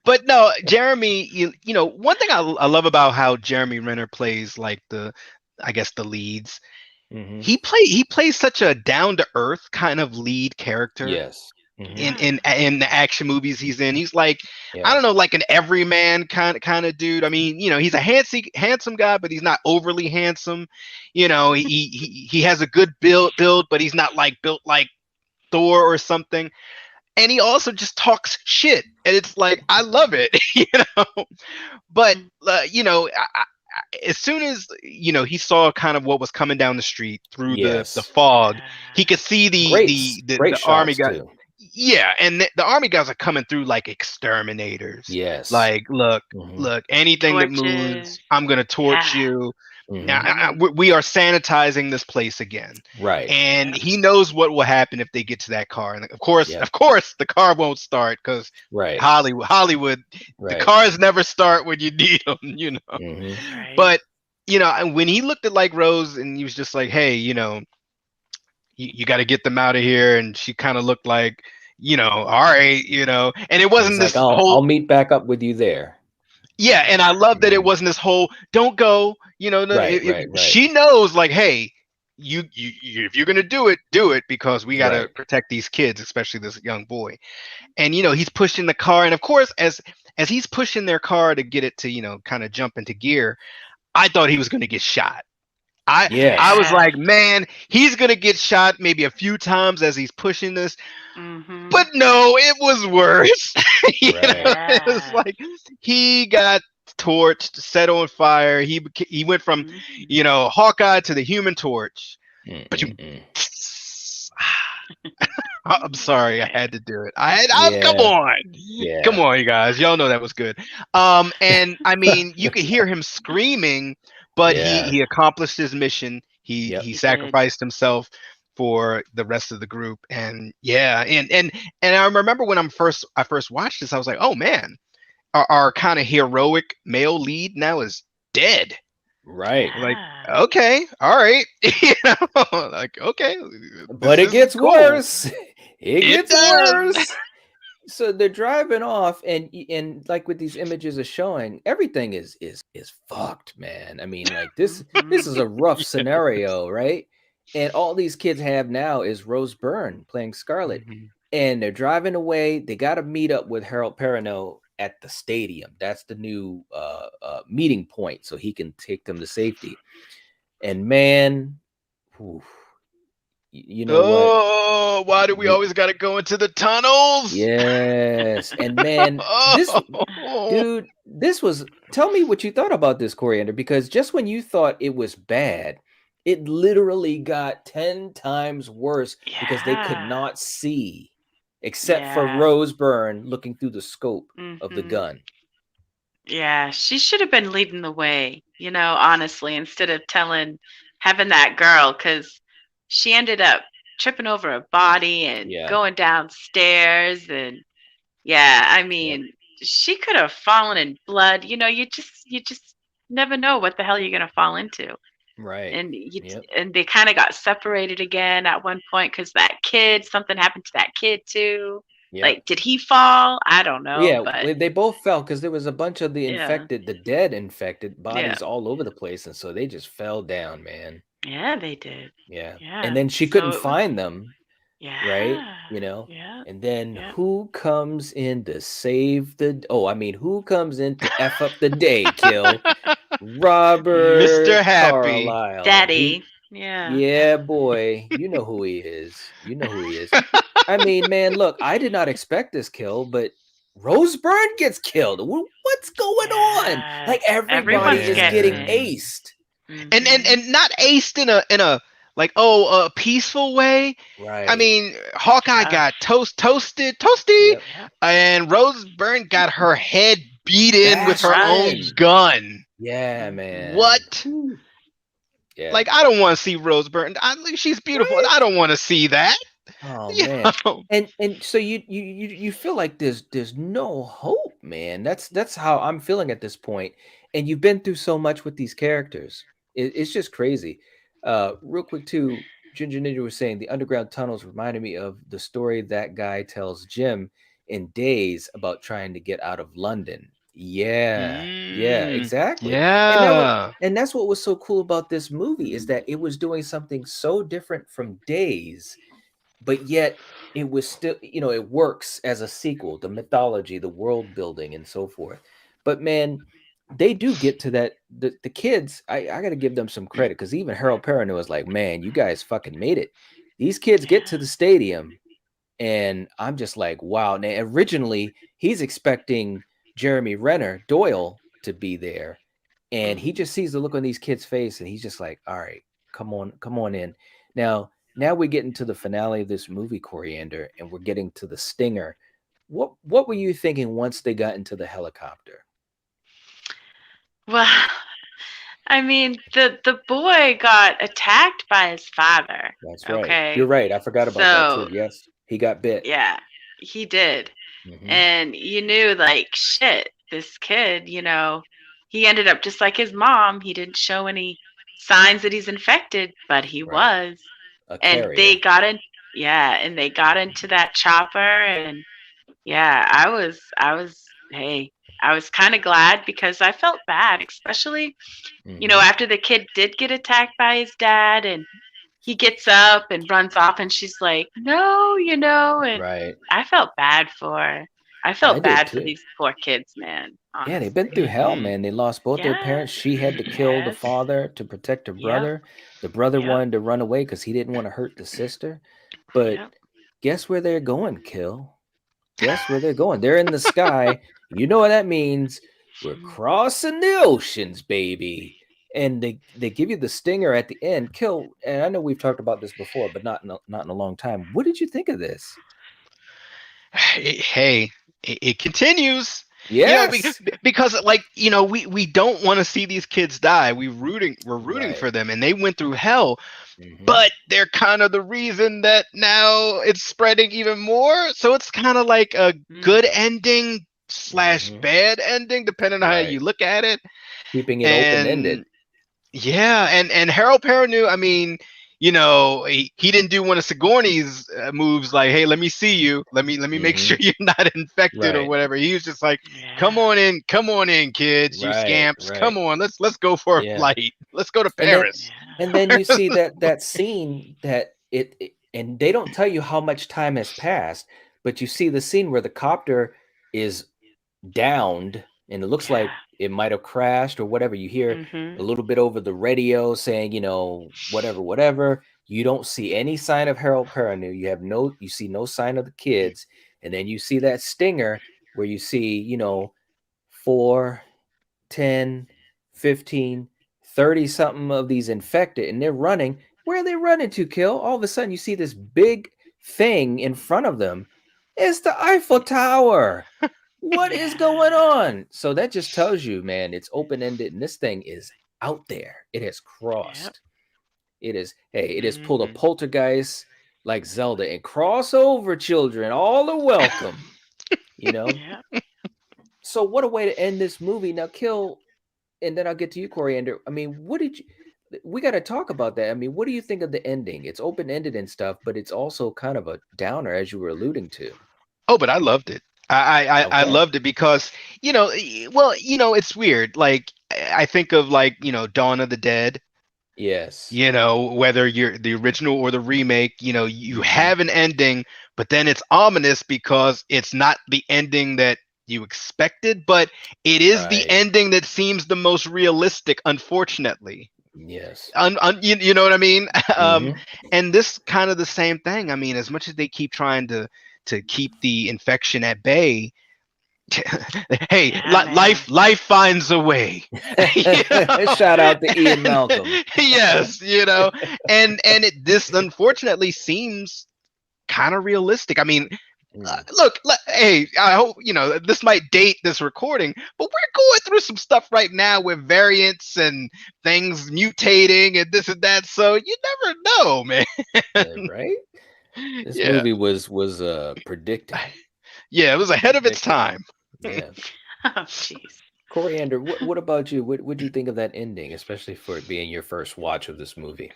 but no, Jeremy, one thing I love about how Jeremy Renner plays like I guess the leads. Mm-hmm. He plays such a down to earth kind of lead character Yes. Mm-hmm. in Yeah, the action movies he's in. He's like, I Yeah. don't know, like an everyman kind of dude. I mean, he's a handsome guy, but he's not overly handsome. He has a good build, but he's not like built like Thor or something. And he also just talks shit, and it's like I love it, But mm, as soon as he saw kind of what was coming down the street through the Yes. fog, yeah, he could see Great, great the army shots guy. too. Yeah, and the army guys are coming through like exterminators. Yes. Like, look, Mm-hmm. look, anything that torches. moves, I'm gonna torch Yeah, you. Now, Mm-hmm. we are sanitizing this place again, Right. and yep, he knows what will happen if they get to that car. And Yep. of course, the car won't start because Right. Hollywood, the Right. cars never start when you need them. Mm-hmm. right. But and when he looked at like Rose and he was just like, hey, you got to get them out of here, and she kind of looked like, all right, and it He's wasn't like, this I'll whole. meet back up with you there. Yeah, and I love that it Mhm. wasn't this whole don't go. No, Right. Right. Right. she knows like, hey, if you're gonna do it because we got to Right. protect these kids, especially this young boy. And he's pushing the car, and of course, as he's pushing their car to get it to kind of jump into gear, I thought he was gonna get shot. I Yes. was Yeah. like, man, he's gonna get shot maybe a few times as he's pushing this. Mhm. But no, it was worse. Right. It was Yeah. like he got torched, set on fire. He went from, Mhm. Hawkeye to the Human Torch. But you, Mm-mm-mm. I'm sorry, I had to do it. Yeah. Come Yeah. on, you guys, y'all know that was good. And I mean, you could hear him screaming, but Yeah. he accomplished his mission. Yep. He He did. sacrificed himself for the rest of the group, and yeah, and I remember when I first watched this, I was like, oh man, our kind of heroic male lead now is dead. Right. Like, Yeah. okay, all right, like okay, But this it is gets cool. worse. It It gets does. worse. So they're driving off, and like with these images are showing, everything is fucked, man. I mean, like this is Mhm. a rough Yeah. scenario, right? And all these kids have now is Rose Byrne playing Scarlet, Mhm. and they're driving away. They got to meet up with Harold Perrineau at the stadium. That's the new meeting point, so he can take them to safety. And man, whew, You know what? Oh, why do we You, always got to go into the tunnels? yes. And man, this Oh. dude, this was tell me what you thought about this, Coriander, because just when you thought it was bad, it literally got 10 times worse because they could Yeah. not see except for Yeah. Rose Byrne looking through the scope of the Mhm. gun. Yeah, she should have been leading the way, honestly, instead of having that girl, because she ended up tripping over a body and Yeah. going downstairs. And yeah, I Yep. mean, she could have fallen in blood. You just never know what the hell you're gonna fall into. Right. And Yep. and they kind of got separated again at one point because something happened to that kid too. Yep. Like, did he fall? I don't know, Yeah, but they both fell because there was a bunch of yeah, the dead infected yeah. bodies all over the place, and so they just fell down, man. Yeah, they did. Yeah. And Yeah. then she couldn't So it was find them, right? yeah. You know? Yeah. And then Yeah. who comes in to save the oh, I mean, who comes in to F up the day, Kill? Mr. Robert Happy. Carlyle. Daddy. Yeah. Yeah, boy. You know who he is. You know who he is. I mean, man, look, I did not expect this kill, but Rose Byrne gets killed. What's going on? Like Yes. everybody Everyone's is getting getting it. Man. aced. and and Mhm. and not aced in a like, oh, a peaceful way. I Right. mean, Hawkeye Yeah. got toasty, Yep. Yeah. and Rose Byrne got her head beat in with her Bashed own Crushed. in. gun. Yeah, man. What? Whew. Yeah. Like, I don't want to see Rose Byrne. She's beautiful, and Right? I don't want to see that. Oh You man. know? And so you feel like there's no hope, man. That's how I'm feeling at this point. And you've been through so much with these characters. It's just crazy. Real quick too, Ginger Ninja was saying the underground tunnels reminded me of the story that guy tells Jim in Days about trying to get out of London. Yeah, yeah, exactly. And that was Yeah. and that's what was so cool about this movie is that it was doing something so different from Days, but yet it was still, it works as a sequel, the mythology, the world building, and so forth. But man, they do get to that. The kids, I got to give them some credit because even Harold Perrineau was like, man, you guys fucking made it. These kids get to Yeah. the stadium, and I'm just like, wow. Now, originally, he's expecting Jeremy Renner, Doyle, to be there. And he Mhm. just sees the look on these kids' face, and he's just like, all right, come on in. Now we get into the finale of this movie, Coriander, and we're getting to the stinger. What were you thinking once they got into the helicopter? Well, I mean, the boy got attacked by his father. That's right. You're Okay. right. I forgot about that too. So Yes, he got bit. yeah, he did. Hmm. And you knew, like, shit, this kid, he ended up just like his mom. He didn't show any signs that he's infected, but he Right. was. A And carrier. they got into that chopper. And yeah, hey, I was kind of glad because I felt bad, especially, Hmm. after the kid did get attacked by his dad and he gets up and runs off and she's like, "No," and Right. I I felt did bad for too. these poor kids, man, Yeah, they've been through honestly. hell, Hmm. man. They lost both their Yeah. parents. She had to kill the Yes. father to protect her Yep. brother. The brother Yep. wanted to run away because he didn't want to hurt the sister. But Yep. guess where they're going, Kill? Guess where they're going? They're in the sky. You know what that means? We're crossing the oceans, baby. And they give you the stinger at the end. Kill. And I know we've talked about this before, but not in a long time. What did you think of this? Hey, it continues. Yes. Because, like, we don't want to see these kids die. We're rooting Right. for them, and they went through hell. Hmm. But they're kind of the reason that now it's spreading even more. So it's kind of like a Mm. good ending slash Hmm. bad ending, depending on how Right. you look at it. Keeping it open And ended. yeah, and Harold Perrineau, I mean, he didn't do one of Sigourney's moves like, "Hey, let me see you. Let me make Hmm. sure you're not infected or Right. whatever." He was just like, Yeah. come on in, kids, you Right. scamps, Right. come on, let's go for a Yeah. flight. Let's go to And then Paris." and Yeah. then you see that scene that and they don't tell you how much time has passed, but you see the scene where the copter is downed and it looks Yeah. like it might have crashed or whatever. You hear a Mhm. little bit over the radio saying, whatever, whatever. You don't see any sign of Harold Perrineau. You see no sign of the kids, and then you see that stinger where you see, 4, 10, 15, 30 something of these infected, and they're running. Where are they running to, Kill? All of a sudden, you see this big thing in front of them. It's the Eiffel Tower. What is going on? So that just tells you, man, it's open ended, and this thing is out there. It has Yep. crossed. It has pulled a Mhm. poltergeist like Zelda and cross over, children. All are welcome. You know. Yep. So what a way to end this movie. Now, Kill, and then I'll get to you, Coriander. I mean, what did you? We got to talk about that. I mean, what do you think of the ending? It's open ended and stuff, but it's also kind of a downer, as you were alluding to. Oh, but I loved it. I Okay. loved it because well, it's weird. Like I think of like Dawn of the Dead. Yes. Whether you're the original or the remake, you Mm-hmm. have an ending, but then it's ominous because it's not the ending that you expected, but it is the Right. ending that seems the most realistic, unfortunately. Yes. You know what I mean? Mm-hmm. And this kind of the same thing. I mean, as much as they keep trying to keep the infection at bay, hey, Yeah, man. life finds a way. You Shout know? out to Ian Malcolm. Yes, and this unfortunately seems kind of realistic. I mean, Mm. look, hey, I hope this might date this recording, but we're going through some stuff right now with variants and things mutating and this and that. So you never know, man. Yeah, right? This Yeah, movie was predicting. yeah, it was ahead of its Predicting. time. Yeah. Oh, jeez. Coriander, what about you? What do you think of that ending, especially for it being your first watch of this movie?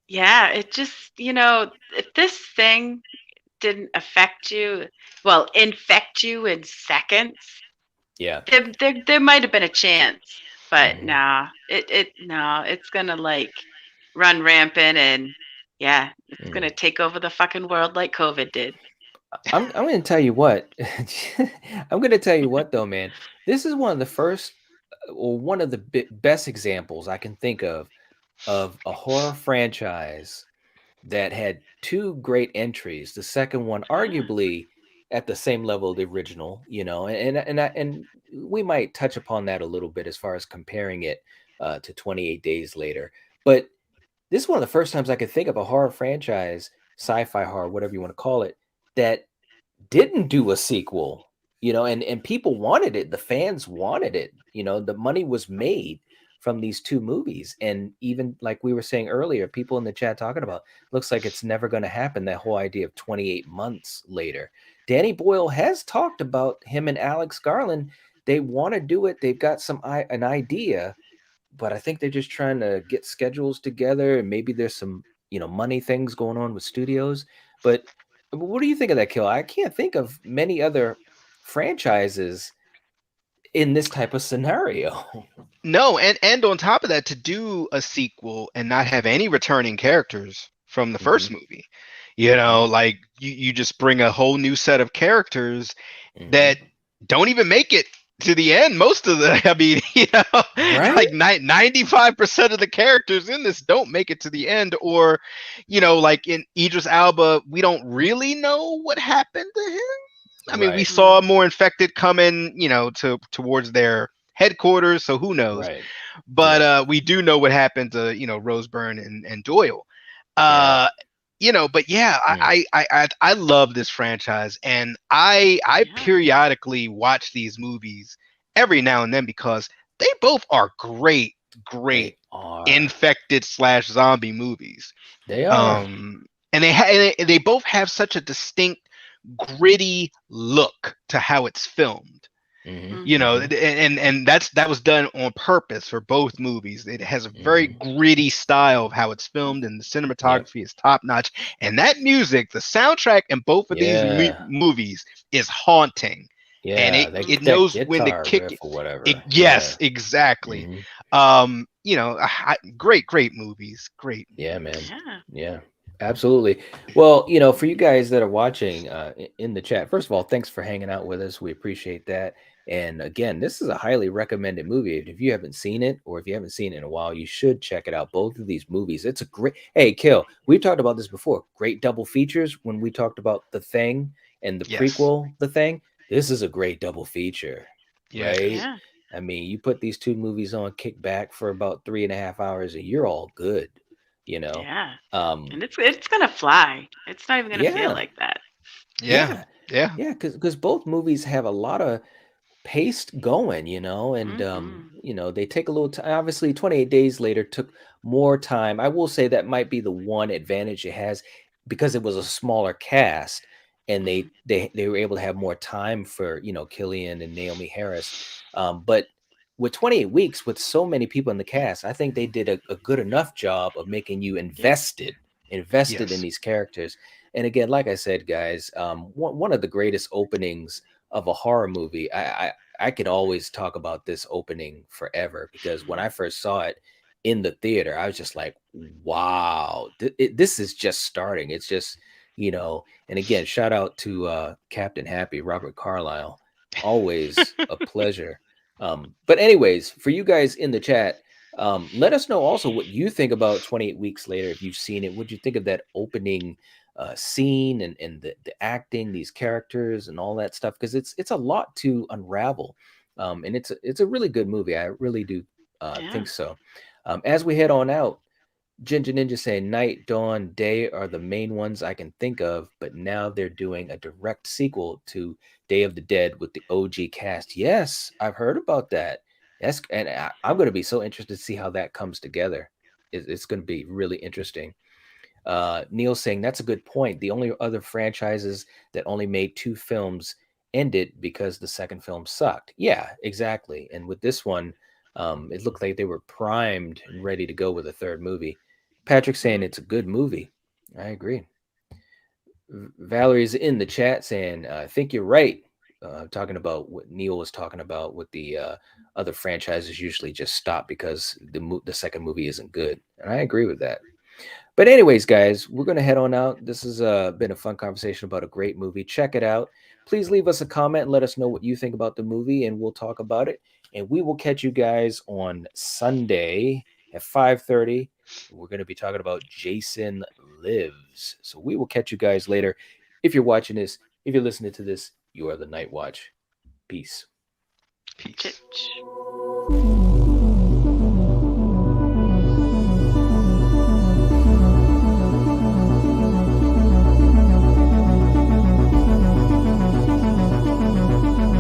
Yeah, it just, if this thing didn't affect you, well, infect you in seconds, Yeah. there might have been a chance. But Mhm. nah, no, it's gonna like run rampant and yeah, it's Mm. gonna take over the fucking world like COVID did. I'm going to tell you what. I'm going to tell you what though, man. This is one of the first or one of the best examples I can think of a horror franchise that had two great entries. The second one, Yeah. arguably at the same level of the original, and we might touch upon that a little bit as far as comparing it to 28 Days Later. But this is one of the first times I could think of a horror franchise, sci-fi horror, whatever you want to call it, that didn't do a sequel, and people wanted it. The fans wanted it. The money was made from these two movies. And even like we were saying earlier, people in the chat talking about looks like it's never going to happen. That whole idea of 28 months later. Danny Boyle has talked about him and Alex Garland. They want to do it. They've got an idea, but I think they're just trying to get schedules together, and maybe there's some money things going on with studios. But what do you think of that, Kill? I can't think of many other franchises in this type of scenario. No, and on top of that, to do a sequel and not have any returning characters from the Hmm. first movie, Hmm. like you just bring a whole new set of characters Hmm. that don't even make it to the end. Most of the, I mean, Right? like 95% of the characters in this don't make it to the end, or, like in Idris Alba, we don't really know what happened to him. I mean, we Right. saw Mm. more infected coming, towards their headquarters, so who knows? Right. But Yeah. we do know what happened to Roseburn and Doyle. Yeah. Uh, but yeah, Mm. I love this franchise, and I Yeah. periodically watch these movies every now and then because they both are great, great They are. infected slash zombie movies. They are. Um, and they both have such a distinct gritty look to how it's filmed. Hmm. Mhm. And that was done on purpose for both movies. It has a very Hmm. gritty style of how it's filmed, and the Yep. cinematography is top notch. And that music, the soundtrack in both of these Yeah. movies is haunting, and Yeah. it That it Mhm. that knows when to guitar kick it. riff or whatever. Yes, Yeah. exactly. Hmm. Great movies, great Yeah, man. movies. Yeah. Yeah, absolutely. Well, for you guys that are watching in the chat, first of all, thanks for hanging out with us. We appreciate that. And again, this is a highly recommended movie. If you haven't seen it, or if you haven't seen it in a while, you should check it out. Both of these movies, it's a great. Hey, Kill, we've talked about this before. Great double features when we talked about The Thing and the Yes. prequel, The Thing. This is a great double feature, Yeah, it right? is. Yeah. I mean, you put these two movies on, kick back for about 3.5 hours, and you're all good, you know. Yeah. Um, And it's gonna fly. It's not even gonna feel yeah, like that. Yeah. yeah, Yeah. yeah, because both movies have a lot of paced going, and Mhm. they take a little time. Obviously, 28 days later took more time. I will say that might be the one advantage it has because it was a smaller cast, and Mhm. they were able to have more time for Killian and Naomi Harris. But with 28 weeks, with so many people in the cast, I think they did a good enough job of making you Yeah. invested in Yes. these characters. And again, like I said, guys, one of the greatest openings of a horror movie. I could always talk about this opening forever because when Mhm. I first saw it in the theater, I was just like, wow, this is just starting. It's just, and again, shout out to Captain Happy, Robert Carlyle. Always a pleasure. But, anyways, for you guys in the chat, let us know also what you think about 28 Weeks Later. If you've seen it, what'd you think of that opening scene and the acting, these characters, and all that stuff? Because it's a lot to unravel, and it's a really good movie. I really do Yeah. think so. As we head on out, Ginger Ninja saying night, dawn, day are the main ones I can think of, but now they're doing a direct sequel to Day of the Dead with the OG cast. Yes, I've heard about that. Yes, and I'm going to be so interested to see how that comes together. It's going to be really interesting. Neil saying that's a good point. The only other franchises that only made two films ended because the second film sucked. Yeah, exactly. And with this one, it looked like they were primed and ready to go with a third movie. Patrick saying Mhm. it's a good movie. I agree. Valerie's in the chat saying, I think you're right. Talking about what Neil was talking about with the other franchises usually just stop because the second movie isn't good. And I agree with that. But anyways, guys, we're going to head on out. This has been a fun conversation about a great movie. Check it out. Please leave us a comment and let us know what you think about the movie, and we'll talk about it. And we will catch you guys on Sunday at 5:30. We're going to be talking about Jason Lives. So we will catch you guys later. If you're watching this, if you're listening to this, you are the Night Watch. Peace. Peace. Church.